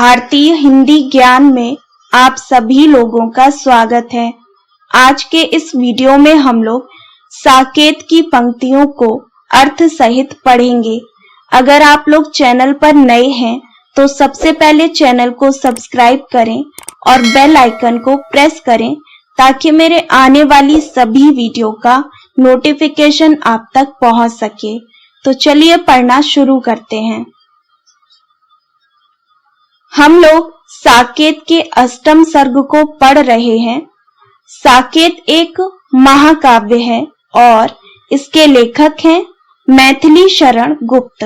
भारतीय हिंदी ज्ञान में आप सभी लोगों का स्वागत है। आज के इस वीडियो में हम लोग साकेत की पंक्तियों को अर्थ सहित पढ़ेंगे। अगर आप लोग चैनल पर नए हैं तो सबसे पहले चैनल को सब्सक्राइब करें और बेल आइकन को प्रेस करें ताकि मेरे आने वाली सभी वीडियो का नोटिफिकेशन आप तक पहुंच सके। तो चलिए पढ़ना शुरू करते हैं। हम लोग साकेत के अष्टम सर्ग को पढ़ रहे हैं। साकेत एक महाकाव्य है और इसके लेखक हैं मैथिली शरण गुप्त।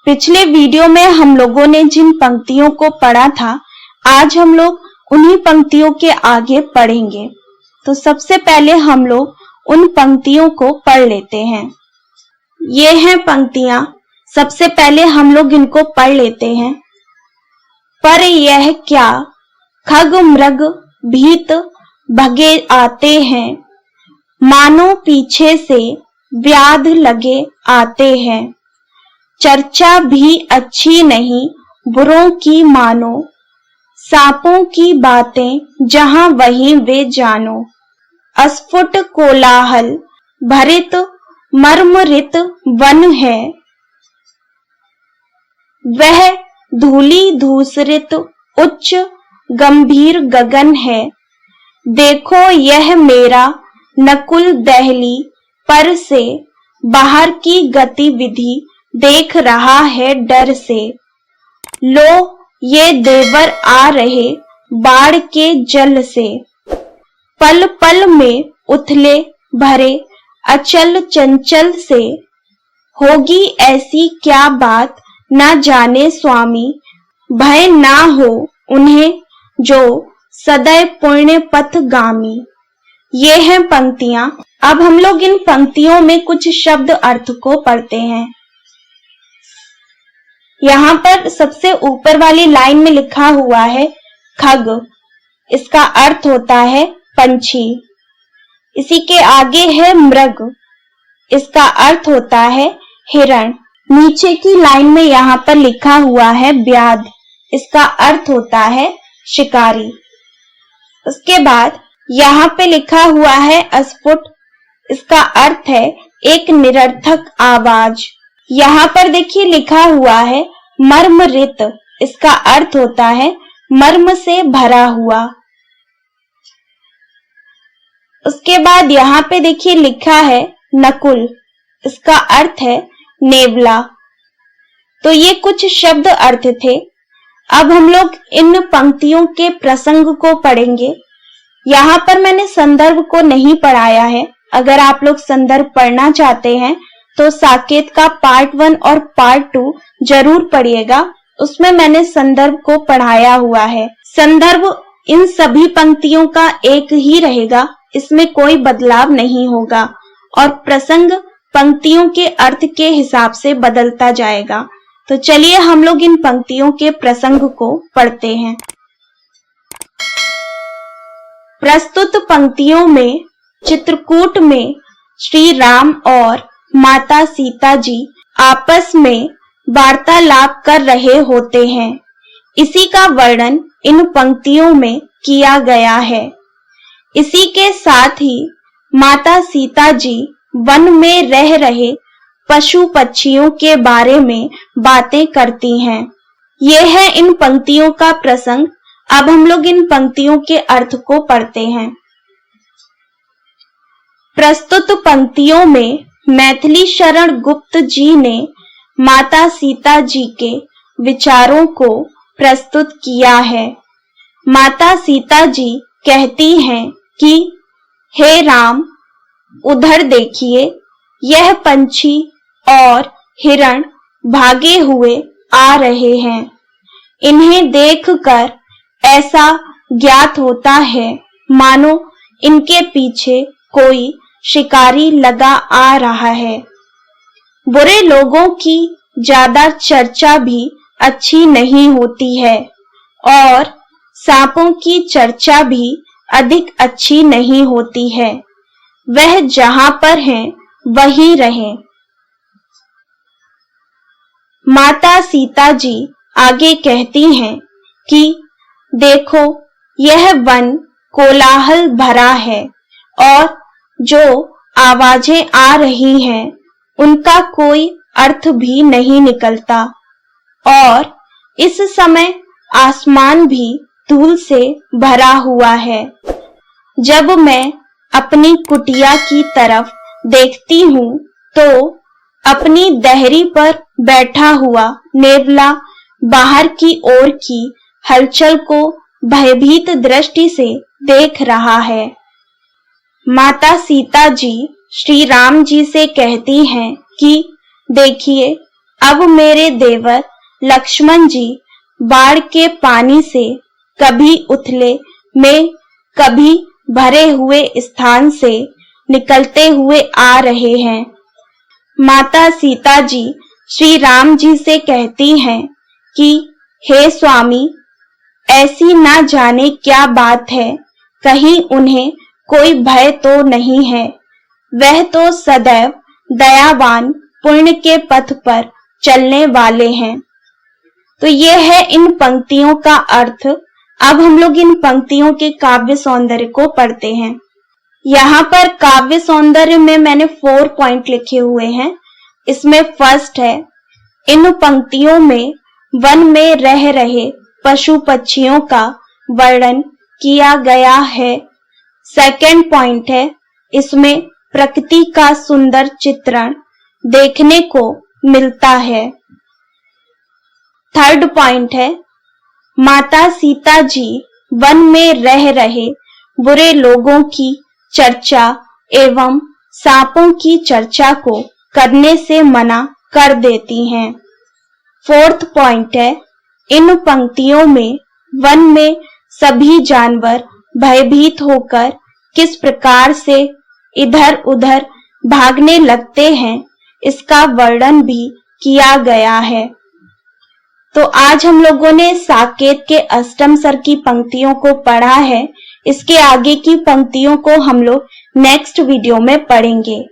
पिछले वीडियो में हम लोगों ने जिन पंक्तियों को पढ़ा था, आज हम लोग उन्हीं पंक्तियों के आगे पढ़ेंगे। तो सबसे पहले हम लोग उन पंक्तियों को पढ़ लेते हैं। ये हैं पंक्तियां, सबसे पहले हम लोग इनको पढ़ लेते हैं। पर यह क्या खग मृग भीत भगे आते हैं, मानो पीछे से व्याध लगे आते हैं। चर्चा भी अच्छी नहीं बुरों की मानो, सांपों की बातें जहां वहीं वे जानो। अस्फुट कोलाहल भरित मर्मरित वन है, वह धूली धूसरित उच्च गंभीर गगन है। देखो यह मेरा नकुल दहली पर से बाहर की गतिविधि देख रहा है डर से। लो ये देवर आ रहे बाढ़ के जल से, पल पल में उथले भरे अचल चंचल से। होगी ऐसी क्या बात न जाने स्वामी, भय ना हो उन्हें जो सदैव पुण्य पथगामी। ये हैं पंक्तियां। अब हम लोग इन पंक्तियों में कुछ शब्द अर्थ को पढ़ते हैं। यहाँ पर सबसे ऊपर वाली लाइन में लिखा हुआ है खग, इसका अर्थ होता है पंछी। इसी के आगे है मृग, इसका अर्थ होता है हिरण। नीचे की लाइन में यहाँ पर लिखा हुआ है व्याध, इसका अर्थ होता है शिकारी। उसके बाद यहाँ पे लिखा हुआ है अस्फुट, इसका अर्थ है एक निरर्थक आवाज। यहाँ पर देखिए लिखा हुआ है मर्मरित, इसका अर्थ होता है मर्म से भरा हुआ। उसके बाद यहाँ पे देखिए लिखा है नकुल, इसका अर्थ है नेवला। तो ये कुछ शब्द अर्थ थे। अब हम लोग इन पंक्तियों के प्रसंग को पढ़ेंगे। यहाँ पर मैंने संदर्भ को नहीं पढ़ाया है। अगर आप लोग संदर्भ पढ़ना चाहते हैं तो साकेत का पार्ट 1 और पार्ट 2 जरूर पढ़िएगा, उसमें मैंने संदर्भ को पढ़ाया हुआ है। संदर्भ इन सभी पंक्तियों का एक ही रहेगा, इसमें कोई बदलाव नहीं होगा और प्रसंग पंक्तियों के अर्थ के हिसाब से बदलता जाएगा। तो चलिए हम लोग इन पंक्तियों के प्रसंग को पढ़ते हैं। प्रस्तुत पंक्तियों में चित्रकूट में श्री राम और माता सीता जी आपस में वार्तालाप कर रहे होते हैं। इसी का वर्णन इन पंक्तियों में किया गया है। इसी के साथ ही माता सीता जी वन में रह रहे पशु पक्षियों के बारे में बातें करती हैं। ये है इन पंक्तियों का प्रसंग। अब हम लोग इन पंक्तियों के अर्थ को पढ़ते हैं। प्रस्तुत पंक्तियों में मैथिली शरण गुप्त जी ने माता सीता जी के विचारों को प्रस्तुत किया है। माता सीता जी कहती हैं कि हे राम, उधर देखिए, यह पंछी और हिरण भागे हुए आ रहे हैं। इन्हें देखकर ऐसा ज्ञात होता है मानो इनके पीछे कोई शिकारी लगा आ रहा है। बुरे लोगों की ज्यादा चर्चा भी अच्छी नहीं होती है और सांपों की चर्चा भी अधिक अच्छी नहीं होती है। वह जहां पर हैं वहीं रहें। माता सीता जी आगे कहती हैं कि देखो यह वन कोलाहल भरा है और जो आवाजें आ रही हैं उनका कोई अर्थ भी नहीं निकलता और इस समय आसमान भी धूल से भरा हुआ है। जब मैं अपनी कुटिया की तरफ देखती हूँ तो अपनी दहरी पर बैठा हुआ नेवला बाहर की ओर की हलचल को भयभीत दृष्टि से देख रहा है। माता सीता जी श्री राम जी से कहती हैं कि देखिए अब मेरे देवर लक्ष्मण जी बाढ़ के पानी से कभी उथले में कभी भरे हुए स्थान से निकलते हुए आ रहे हैं। माता सीता जी श्री राम जी से कहती हैं कि हे स्वामी, ऐसी ना जाने क्या बात है, कहीं उन्हें कोई भय तो नहीं है। वह तो सदैव दयावान पुण्य के पथ पर चलने वाले हैं। तो ये है इन पंक्तियों का अर्थ। अब हम लोग इन पंक्तियों के काव्य सौंदर्य को पढ़ते हैं। यहाँ पर काव्य सौंदर्य में मैंने 4 पॉइंट लिखे हुए हैं। इसमें फर्स्ट है, इन पंक्तियों में वन में रह रहे पशु पक्षियों का वर्णन किया गया है। सेकंड पॉइंट है, इसमें प्रकृति का सुंदर चित्रण देखने को मिलता है। थर्ड पॉइंट है, माता सीता जी वन में रह रहे बुरे लोगों की चर्चा एवं सांपों की चर्चा को करने से मना कर देती हैं। फोर्थ पॉइंट है, इन पंक्तियों में वन में सभी जानवर भयभीत होकर किस प्रकार से इधर उधर भागने लगते हैं, इसका वर्णन भी किया गया है। तो आज हम लोगों ने साकेत के अष्टम स्वर की पंक्तियों को पढ़ा है। इसके आगे की पंक्तियों को हम लोग नेक्स्ट वीडियो में पढ़ेंगे।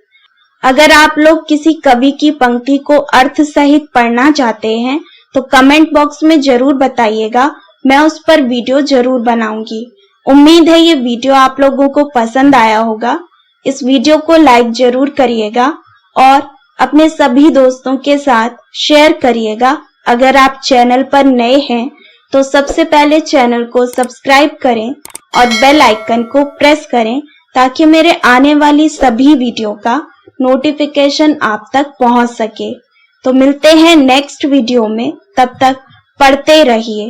अगर आप लोग किसी कवि की पंक्ति को अर्थ सहित पढ़ना चाहते हैं तो कमेंट बॉक्स में जरूर बताइएगा, मैं उस पर वीडियो जरूर बनाऊंगी। उम्मीद है ये वीडियो आप लोगों को पसंद आया होगा। इस वीडियो को लाइक जरूर करिएगा और अपने सभी दोस्तों के साथ शेयर करिएगा। अगर आप चैनल पर नए हैं तो सबसे पहले चैनल को सब्सक्राइब करें और बेल आइकन को प्रेस करें ताकि मेरे आने वाली सभी वीडियो का नोटिफिकेशन आप तक पहुंच सके। तो मिलते हैं नेक्स्ट वीडियो में, तब तक पढ़ते रहिए।